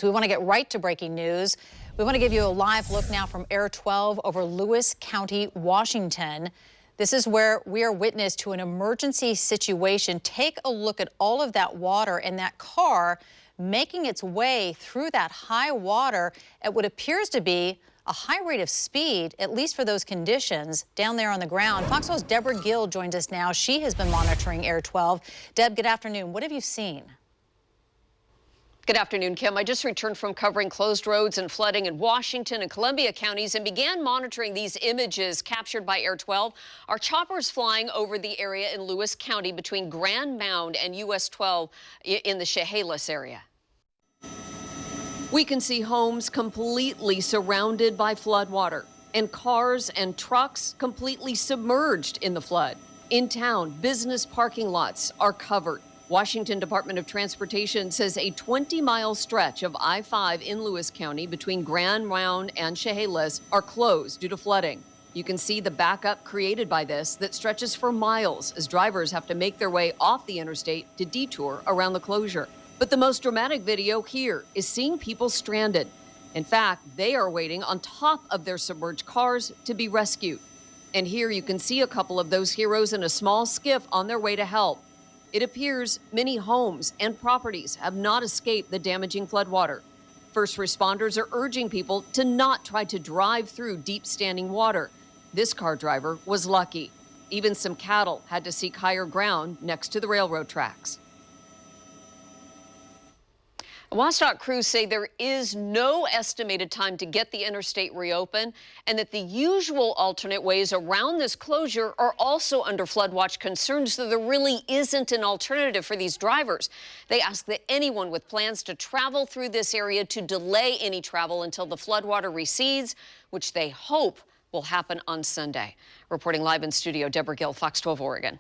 So we want to get right to breaking news. We want to give you a live look now from Air 12 over Lewis County, Washington. This is where we are witness to an emergency situation. Take a look at all of that water and that car making its way through that high water at what appears to be a high rate of speed, at least for those conditions down there on the ground. Fox 12's Deborah Gill joins us now. She has been monitoring Air 12. Deb, good afternoon. What have you seen? Good afternoon, Kim. I just returned from covering closed roads and flooding in Washington and Columbia counties and began monitoring these images captured by Air 12. Our choppers flying over the area in Lewis County between Grand Mound and US 12 in the Chehalis area. We can see homes completely surrounded by floodwater and cars and trucks completely submerged in the flood. In town, business parking lots are covered. Washington Department of Transportation says a 20-mile stretch of I-5 in Lewis County between Grand Mound and Chehalis are closed due to flooding. You can see the backup created by this that stretches for miles as drivers have to make their way off the interstate to detour around the closure. But the most dramatic video here is seeing people stranded. In fact, they are waiting on top of their submerged cars to be rescued. And here you can see a couple of those heroes in a small skiff on their way to help. It appears many homes and properties have not escaped the damaging floodwater. First responders are urging people to not try to drive through deep standing water. This car driver was lucky. Even some cattle had to seek higher ground next to the railroad tracks. WSDOT crews say there is no estimated time to get the interstate reopened and that the usual alternate ways around this closure are also under flood watch concerns, so there really isn't an alternative for these drivers. They ask that anyone with plans to travel through this area to delay any travel until the floodwater recedes, which they hope will happen on Sunday. Reporting live in studio, Deborah Gill, Fox 12 Oregon.